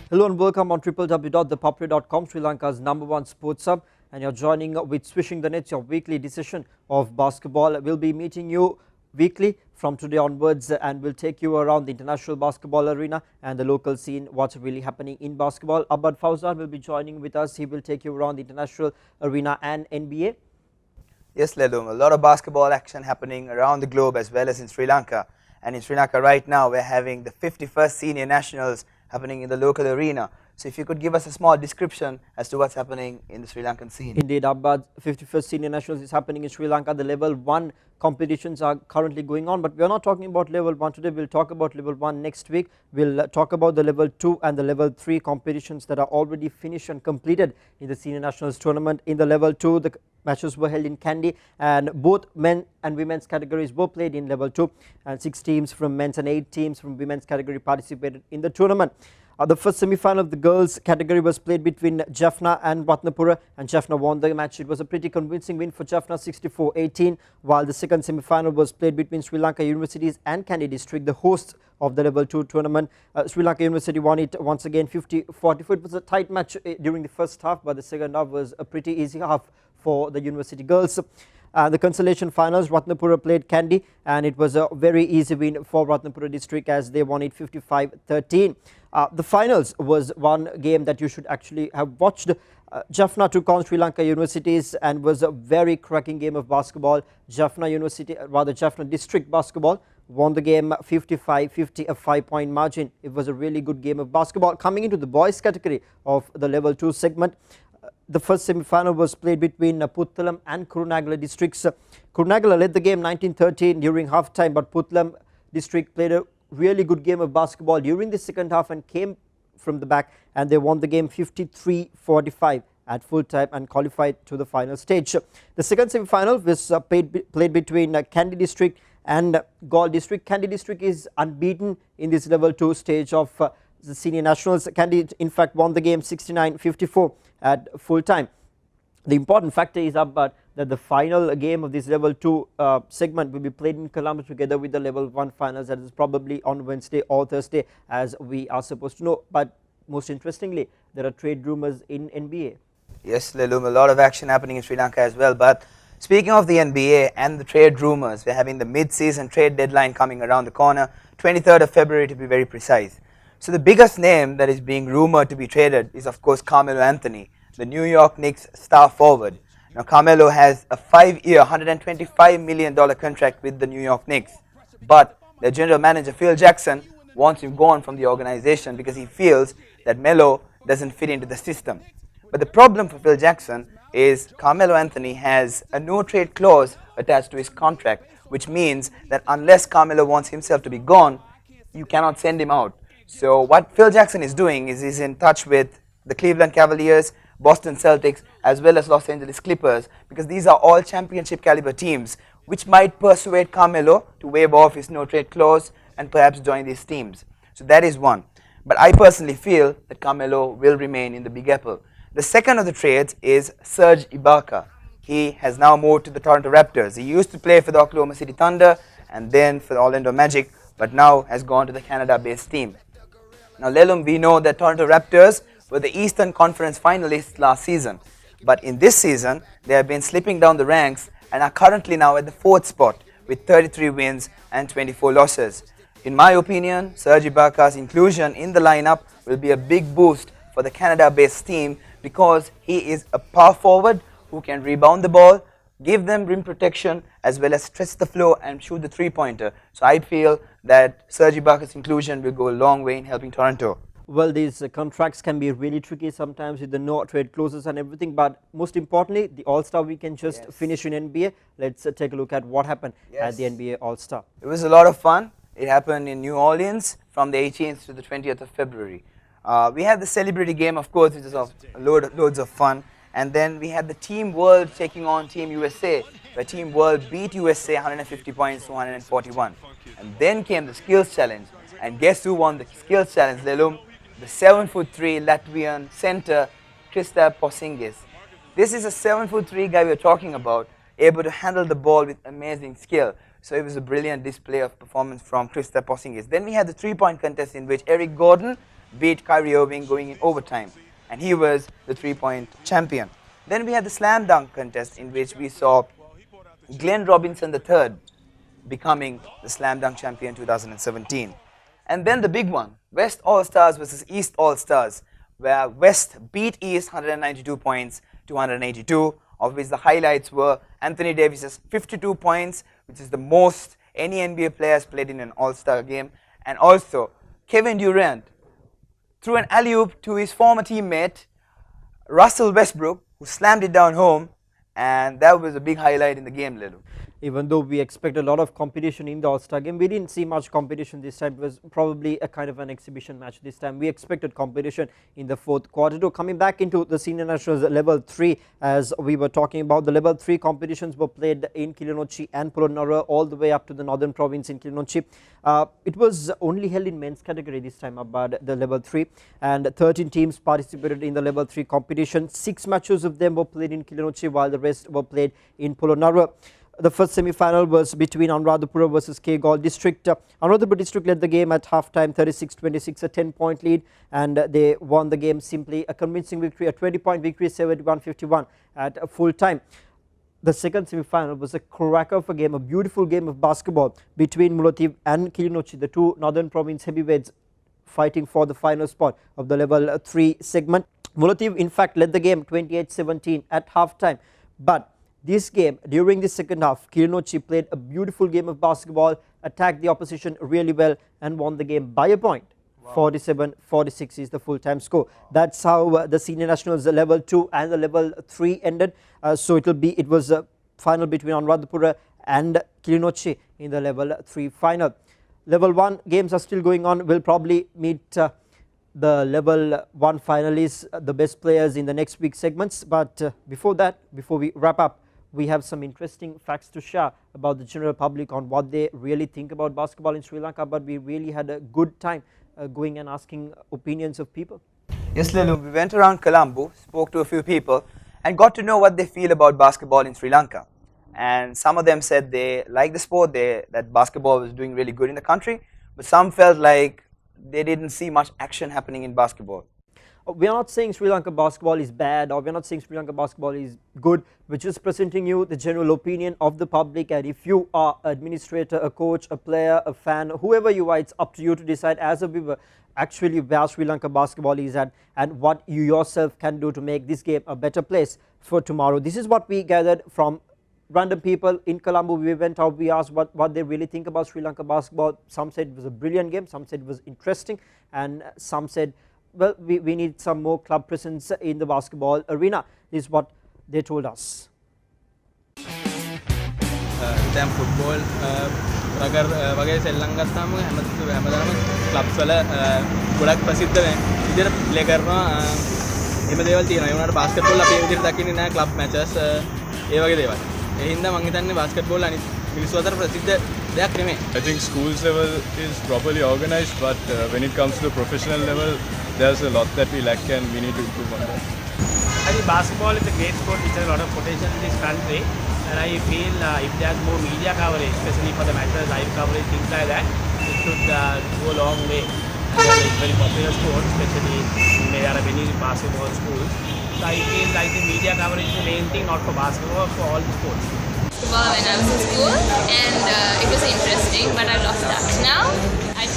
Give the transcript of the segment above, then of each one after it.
Hello and welcome on www.thepapare.com, Sri Lanka's #1 sports hub, and you're joining with Swishing the Nets, your weekly edition of basketball. We'll be meeting you weekly from today onwards, and we'll take you around the international basketball arena and the local scene, what's really happening in basketball. Abad Fawzan will be joining with us. He will take you around the international arena and NBA. Yes, Lelum, a lot of basketball action happening around the globe as well as in Sri Lanka. And in Sri Lanka right now, we're having the 51st Senior Nationals happening in the local arena. So if you could give us a small description as to what's happening in the Sri Lankan scene. Indeed, Abad, 51st Senior Nationals is happening in Sri Lanka. The level 1 competitions are currently going on, but we are not talking about level 1 today. We'll talk about level 1 next week. We'll talk about the level 2 and the level 3 competitions that are already finished and completed in the Senior Nationals tournament. In the level 2, the matches were held in Kandy, and both men and women's categories were played in level 2, and 6 teams from men's and 8 teams from women's category participated in the tournament. The first semi-final of the girls category was played between Jaffna and Ratnapura, and Jaffna won the match. It was a pretty convincing win for Jaffna, 64-18, while the second semi-final was played between Sri Lanka Universities and Kandy District, the hosts of the level 2 tournament. Sri Lanka University won it once again 50-44. It was a tight match during the first half, but the second half was a pretty easy half for the university girls. The consolation finals, Ratnapura played Kandy, and it was a very easy win for Ratnapura district as they won it 55-13. The finals was one game that you should actually have watched. Jaffna took on Sri Lanka Universities and was a very cracking game of basketball. Jaffna district basketball won the game 55-50, a 5-point margin. It was a really good game of basketball. Coming into the boys category of the level 2 segment, the first semi-final was played between Puttalam and Kurunagala districts. Kurunagala led the game 19-13 during halftime, but Puttalam district played a really good game of basketball during the second half and came from the back, and they won the game 53-45 at full time and qualified to the final stage. The second semi-final was played between Kandy district and Galle district. Kandy district is unbeaten in this level 2 stage of the Senior Nationals. Kandy in fact won the game 69-54 at full time. The important factor is that the final game of this level 2 segment will be played in Colombo together with the level 1 finals. That is probably on Wednesday or Thursday, as we are supposed to know. But most interestingly, there are trade rumors in NBA. Yes, Lelum, a lot of action happening in Sri Lanka as well. But speaking of the NBA and the trade rumors, we're having the mid-season trade deadline coming around the corner, 23rd of February to be very precise. So the biggest name that is being rumored to be traded is of course Carmelo Anthony, the New York Knicks star forward. Now Carmelo has a 5-year, $125 million contract with the New York Knicks, but their general manager Phil Jackson wants him gone from the organization because he feels that Melo doesn't fit into the system. But the problem for Phil Jackson is Carmelo Anthony has a no-trade clause attached to his contract, which means that unless Carmelo wants himself to be gone, you cannot send him out. So what Phil Jackson is doing is he's in touch with the Cleveland Cavaliers, Boston Celtics, as well as Los Angeles Clippers, because these are all championship caliber teams, which might persuade Carmelo to waive off his no-trade clause and perhaps join these teams. So that is one. But I personally feel that Carmelo will remain in the Big Apple. The second of the trades is Serge Ibaka. He has now moved to the Toronto Raptors. He used to play for the Oklahoma City Thunder and then for the Orlando Magic, but now has gone to the Canada-based team. Now Lelum, we know that Toronto Raptors were the Eastern Conference finalists last season, but in this season they have been slipping down the ranks and are currently now at the 4th spot with 33 wins and 24 losses. In my opinion, Serge Ibaka's inclusion in the lineup will be a big boost for the Canada-based team because he is a power forward who can rebound the ball, give them rim protection, as well as stretch the floor and shoot the three-pointer. So I feel that Serge Ibaka's inclusion will go a long way in helping Toronto. Well, these contracts can be really tricky sometimes with the no trade clauses and everything, but most importantly, the All-Star weekend just finished in NBA. Let's take a look at what happened at the NBA All-Star. It was a lot of fun. It happened in New Orleans from the 18th to the 20th of February. We had the celebrity game, of course, which is of loads of fun. And then we had the Team World taking on Team USA, where Team World beat USA 150 points to 141. And then came the skills challenge. And guess who won the skills challenge, Lelum? The 7'3" Latvian center, Kristaps Porzingis. This is a 7'3" guy we're talking about, able to handle the ball with amazing skill. So it was a brilliant display of performance from Kristaps Porzingis. Then we had the three-point contest in which Eric Gordon beat Kyrie Irving going in overtime. And he was the three-point champion. Then we had the slam dunk contest in which we saw Glenn Robinson III becoming the slam dunk champion 2017. And then the big one, West All-Stars versus East All-Stars, where West beat East 192 points to 182, of which the highlights were Anthony Davis's 52 points, which is the most any NBA player has played in an All-Star game, and also Kevin Durant threw an alley-oop to his former teammate Russell Westbrook, who slammed it down home, and that was a big highlight in the game, Lelu. Even though we expect a lot of competition in the All-Star game, we didn't see much competition this time. It was probably a kind of an exhibition match this time. We expected competition in the fourth quarter. So coming back into the Senior Nationals level 3, as we were talking about, the level 3 competitions were played in Kilinochchi and Polonnaruwa all the way up to the northern province in Kilinochchi. It was only held in men's category this time about the level 3, and 13 teams participated in the level 3 competition. 6 matches of them were played in Kilinochchi, while the rest were played in Polonnaruwa. The first semi-final was between Anuradhapura versus Kegalle District. Anuradhapura District led the game at half-time 36-26, a 10-point lead, and they won the game simply. A convincing victory, a 20-point victory, 71-51 at full time. The second semi-final was a cracker of a game, a beautiful game of basketball between Mullaitivu and Kilinochchi, the two northern province heavyweights fighting for the final spot of the level 3 segment. Mullaitivu in fact led the game 28-17 at half-time, but this game, during the second half, Kilinochchi played a beautiful game of basketball, attacked the opposition really well, and won the game by a point. 47-46 is the full-time score. That's how the Senior Nationals level 2 and the level 3 ended. So it was a final between Anuradhapura and Kilinochchi in the level 3 final. Level 1 games are still going on. We'll probably meet the level 1 finalists, the best players in the next week segments. But before that, before we wrap up, we have some interesting facts to share about the general public on what they really think about basketball in Sri Lanka. But we really had a good time going and asking opinions of people. Yes, Lelu, we went around Colombo, spoke to a few people, and got to know what they feel about basketball in Sri Lanka. And some of them said they like the sport, that basketball was doing really good in the country, but some felt like they didn't see much action happening in basketball. We are not saying Sri Lanka basketball is bad, or we are not saying Sri Lanka basketball is good. We're just presenting you the general opinion of the public, and if you are an administrator, a coach, a player, a fan, whoever you are, it's up to you to decide as a viewer actually where Sri Lanka basketball is at and what you yourself can do to make this game a better place for tomorrow. This is what we gathered from random people in Colombo. We went out, we asked what they really think about Sri Lanka basketball. Some said it was a brilliant game, some said it was interesting, and some said, well, we need some more club presence in the basketball arena. This is what they told us. දැන් football rugger වගේ සෙල්ලම් ගත්තාම හැමදාම clubs වල ගොඩක් ප්‍රසිද්ධ විදිහට play කරනවා. එහෙම දේවල් තියෙනවා. ඒ වුණාට බාස්කට්බෝල් අපි ඒ විදිහට දකින්නේ නැහැ, ක්ලබ් මැචස් ඒ වගේ දේවල්. ඒ හින්දා මම හිතන්නේ බාස්කට්බෝල් අනිත් මිනිස්සු අතර ප්‍රසිද්ධ දෙයක් නෙමෙයි. I think schools level is properly organized, but when it comes to the professional level, there's a lot that we lack and we need to improve on that. I think basketball is a great sport which has a lot of potential in this country, and I feel if there's more media coverage, especially for the matches, live coverage, things like that, it should go a long way. And it's very popular sport, especially there are many basketball schools. So I feel like the media coverage is the main thing, not for basketball, for all the sports. Basketball when I was in school, and it was interesting, but I lost touch. Now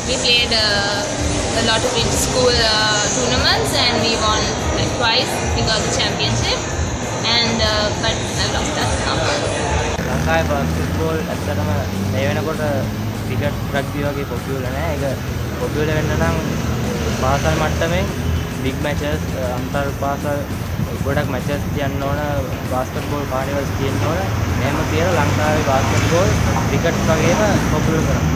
we played a lot of inter-school tournaments, and we won like twice. We got the championship, and but I lost touch now. ලංකාවේ basketball ඇත්තටම මේ වෙනකොට cricket rugby වගේ popular නෑ. ඒක popular වෙන්න නම් පාසල් මට්ටමේ big matches අන්තර් පාසල් ගොඩක් matches තියන්න ඕන, basketball carnivals තියන්න ඕන. මෙහෙම තියලා ලංකාවේ basketball ක්‍රිකට් වගේම පොපියුලර් කරනවා.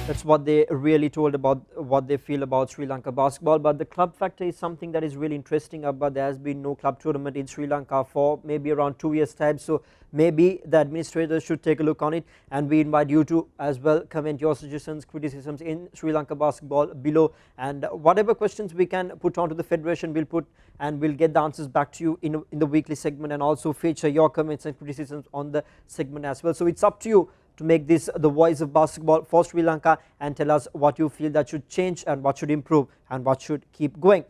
That's what they really told about what they feel about Sri Lanka basketball. But the club factor is something that is really interesting. But there has been no club tournament in Sri Lanka for maybe around 2 years time. So maybe the administrators should take a look on it, and we invite you to as well comment your suggestions, criticisms in Sri Lanka basketball below, and whatever questions we can put onto the federation we'll put, and we'll get the answers back to you in the weekly segment, and also feature your comments and criticisms on the segment as well. So it's up to you to make this the voice of basketball for Sri Lanka, and tell us what you feel that should change and what should improve and what should keep going.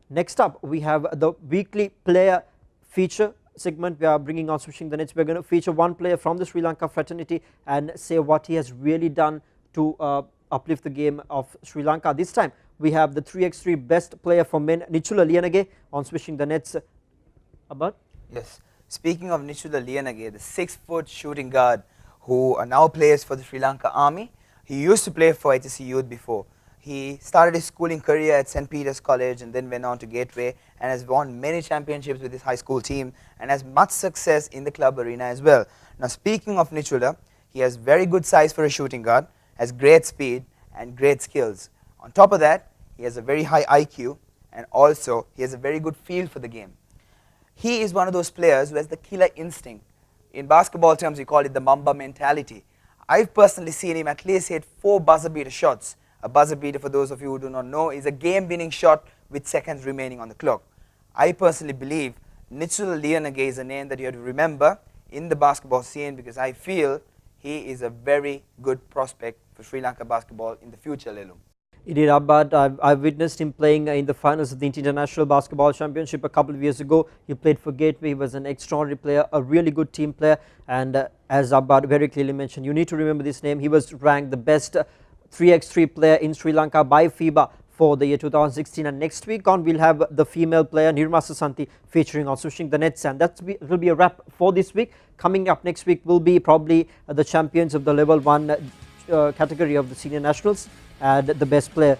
Next up, we have the weekly player feature segment. We are bringing on Swishing the Nets. We're going to feature one player from the Sri Lanka fraternity and say what he has really done to uplift the game of Sri Lanka. This time we have the 3x3 best player for men, Nichula Liyanage, on Swishing the Nets. Abad? Yes. Speaking of Nichula Liyanage, the 6-foot shooting guard who now plays for the Sri Lanka Army. He used to play for HSC Youth before. He started his schooling career at St. Peter's College and then went on to Gateway, and has won many championships with his high school team and has much success in the club arena as well. Now, speaking of Nichula, he has very good size for a shooting guard, has great speed and great skills. On top of that, he has a very high IQ, and also he has a very good feel for the game. He is one of those players who has the killer instinct. In basketball terms, we call it the Mamba mentality. I've personally seen him at least hit 4 buzzer beater shots. A buzzer beater, for those of you who do not know, is a game-winning shot with seconds remaining on the clock. I personally believe Nichula Liyanage is a name that you have to remember in the basketball scene, because I feel he is a very good prospect for Sri Lanka basketball in the future, Lelu. Indeed, Abad, I've witnessed him playing in the finals of the International Basketball Championship a couple of years ago. He played for Gateway. He was an extraordinary player, a really good team player, and as Abad very clearly mentioned, you need to remember this name. He was ranked the best 3x3 player in Sri Lanka by FIBA for the year 2016, and next week on we'll have the female player Nirma Sasanti featuring on Swishing the Nets, and that will be a wrap for this week. Coming up next week will be probably the champions of the level 1 category of the senior nationals, and the best player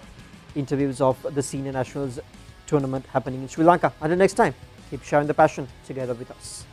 interviews of the senior nationals tournament happening in Sri Lanka. Until next time, keep sharing the passion together with us.